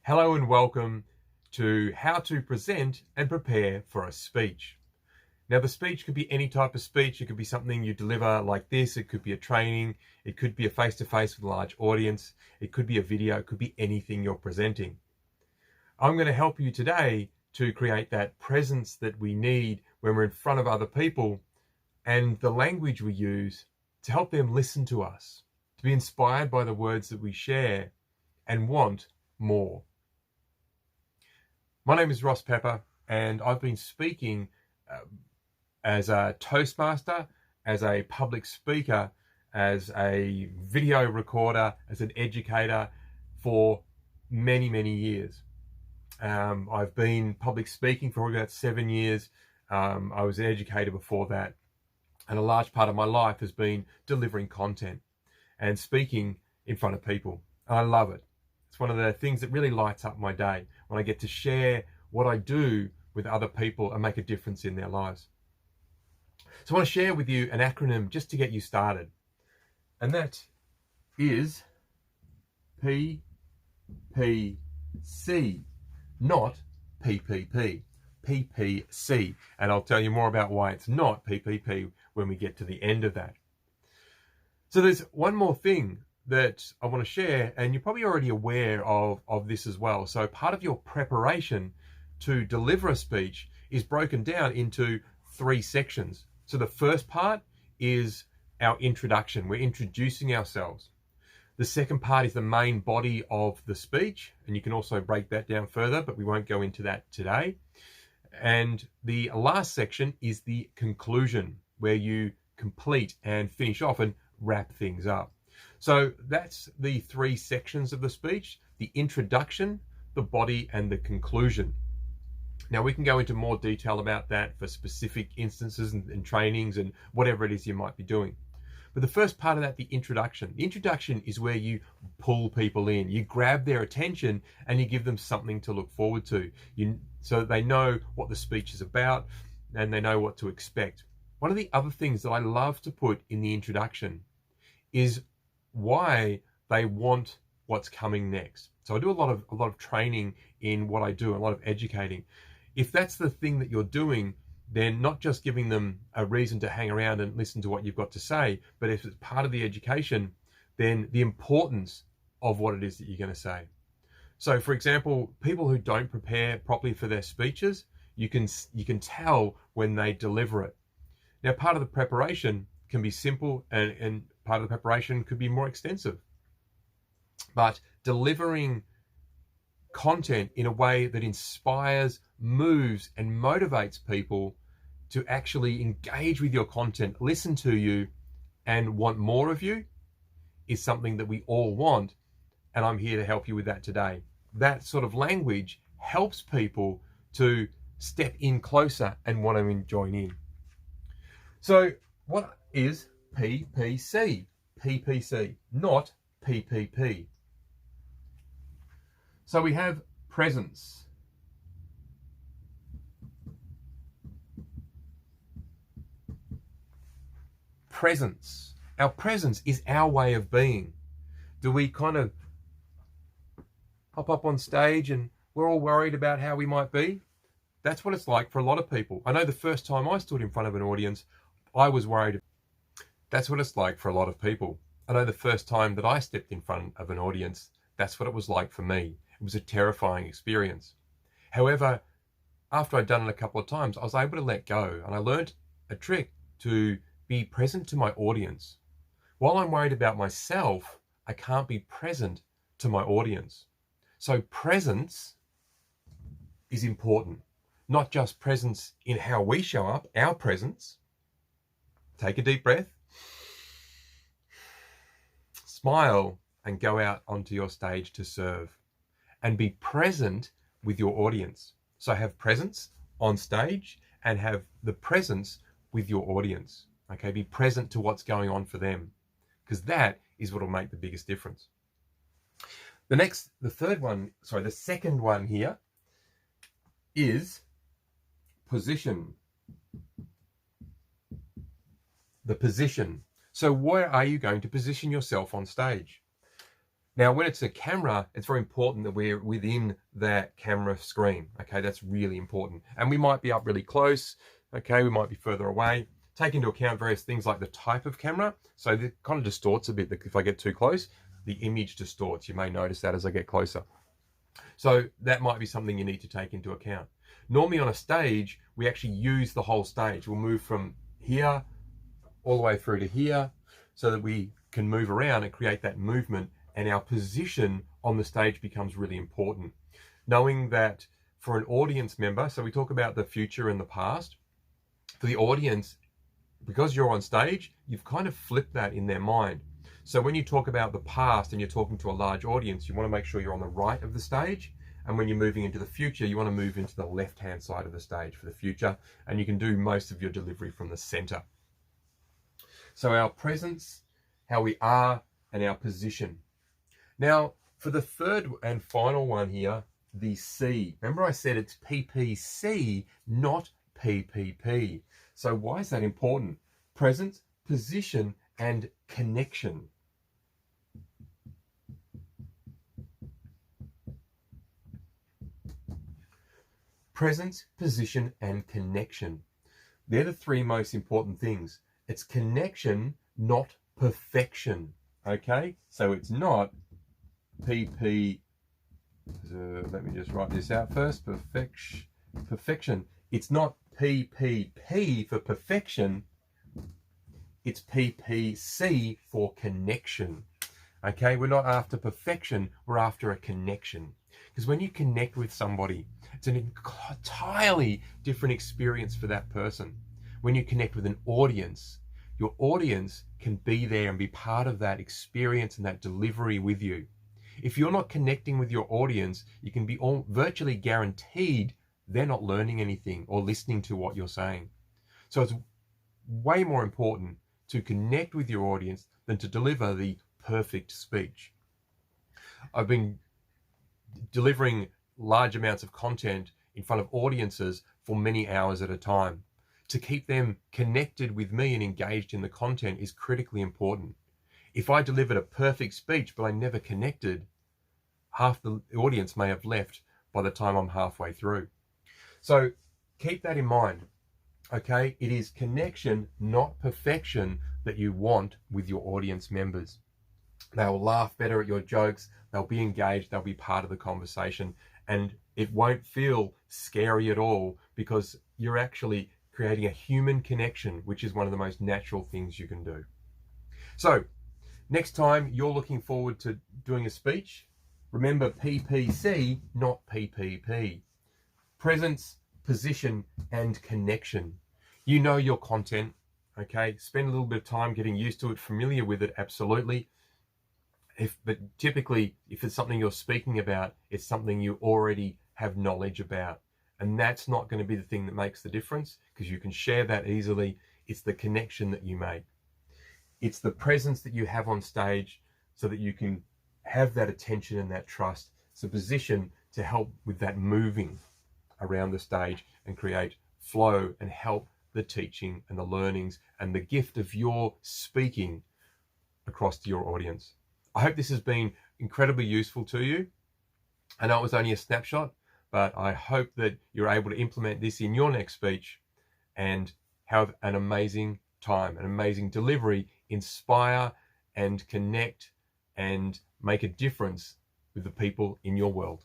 Hello and welcome to how to present and prepare for a speech. Now, the speech could be any type of speech. It could be something you deliver like this. It could be a training. It could be a face-to-face with a large audience. It could be a video. It could be anything you're presenting. I'm going to help you today to create that presence that we need when we're in front of other people and the language we use to help them listen to us, to be inspired by the words that we share and want more. My name is Ross Pepper, and I've been speaking as a Toastmaster, as a public speaker, as a video recorder, as an educator for many, many years. I've been public speaking for about 7 years. I was an educator before that. And a large part of my life has been delivering content and speaking in front of people. And I love it. It's one of the things that really lights up my day when I get to share what I do with other people and make a difference in their lives. So I want to share with you an acronym just to get you started. And that is PPC, not PPP. PPC. And I'll tell you more about why it's not PPP when we get to the end of that. So there's one more thing that I want to share, and you're probably already aware of this as well. So part of your preparation to deliver a speech is broken down into 3 sections. So the first part is our introduction. We're introducing ourselves. The second part is the main body of the speech, and you can also break that down further, but we won't go into that today. And the last section is the conclusion, where you complete and finish off and wrap things up. So that's the 3 sections of the speech: the introduction, the body, and the conclusion. Now, we can go into more detail about that for specific instances and trainings and whatever it is you might be doing. But the first part of that, the introduction. The introduction is where you pull people in. You grab their attention and you give them something to look forward to, so that they know what the speech is about and they know what to expect. One of the other things that I love to put in the introduction is why they want what's coming next. So I do a lot of training in what I do, a lot of educating. If that's the thing that you're doing, then not just giving them a reason to hang around and listen to what you've got to say, but if it's part of the education, then the importance of what it is that you're going to say. So, for example, people who don't prepare properly for their speeches, you can tell when they deliver it. Now, part of the preparation can be simple, and part of the preparation could be more extensive. But delivering content in a way that inspires, moves, and motivates people to actually engage with your content, listen to you, and want more of you is something that we all want. And I'm here to help you with that today. That sort of language helps people to step in closer and want to join in. So what is PPC? PPC, not PPP. So we have presence. Presence. Our presence is our way of being. Do we kind of hop up on stage and we're all worried about how we might be? That's what it's like for a lot of people. I know the first time I stood in front of an audience, I was worried. That's what it's like for a lot of people. I know the first time that I stepped in front of an audience, that's what it was like for me. It was a terrifying experience. However, after I'd done it a couple of times, I was able to let go, and I learned a trick to be present to my audience. While I'm worried about myself, I can't be present to my audience. So presence is important, not just presence in how we show up, our presence. Take a deep breath, smile, and go out onto your stage to serve. And be present with your audience. So have presence on stage and have the presence with your audience. Okay, be present to what's going on for them, because that is what will make the biggest difference. The second one here is position. The position. So where are you going to position yourself on stage? Now, when it's a camera, it's very important that we're within that camera screen. Okay, that's really important. And we might be up really close. Okay, we might be further away. Take into account various things like the type of camera. So it kind of distorts a bit. If I get too close, the image distorts. You may notice that as I get closer. So that might be something you need to take into account. Normally on a stage, we actually use the whole stage. We'll move from here all the way through to here so that we can move around and create that movement, and our position on the stage becomes really important. Knowing that for an audience member, so we talk about the future and the past, for the audience, because you're on stage, you've kind of flipped that in their mind. So when you talk about the past and you're talking to a large audience, you want to make sure you're on the right of the stage. And when you're moving into the future, you want to move into the left-hand side of the stage for the future. And you can do most of your delivery from the center. So our presence, how we are, and our position. Now, for the third and final one here, the C. Remember I said it's PPC, not PPP. So why is that important? Presence, position, and connection. Presence, position, and connection. They're the three most important things. It's connection, not perfection. Okay? So it's not PP. Let me just write this out first. Perfection. It's not PPP for perfection. It's PPC for connection. Okay? We're not after perfection. We're after a connection. Because when you connect with somebody, it's an entirely different experience for that person. When you connect with an audience, your audience can be there and be part of that experience and that delivery with you. If you're not connecting with your audience, you can be virtually guaranteed they're not learning anything or listening to what you're saying. So it's way more important to connect with your audience than to deliver the perfect speech. I've been delivering large amounts of content in front of audiences for many hours at a time. To keep them connected with me and engaged in the content is critically important. If I delivered a perfect speech but I never connected, half the audience may have left by the time I'm halfway through. So keep that in mind. Okay, it is connection, not perfection, that you want with your audience members. They'll laugh better at your jokes, they'll be engaged, they'll be part of the conversation, and it won't feel scary at all because you're actually creating a human connection, which is one of the most natural things you can do. So next time you're looking forward to doing a speech, remember PPC, not PPP. Presence, position, and connection. You know your content, okay? Spend a little bit of time getting used to it, familiar with it, absolutely. But typically, if it's something you're speaking about, it's something you already have knowledge about. And that's not going to be the thing that makes the difference, because you can share that easily. It's the connection that you make. It's the presence that you have on stage so that you can have that attention and that trust. It's a position to help with that moving around the stage and create flow and help the teaching and the learnings and the gift of your speaking across to your audience. I hope this has been incredibly useful to you. I know it was only a snapshot, but I hope that you're able to implement this in your next speech and have an amazing time, an amazing delivery, inspire and connect and make a difference with the people in your world.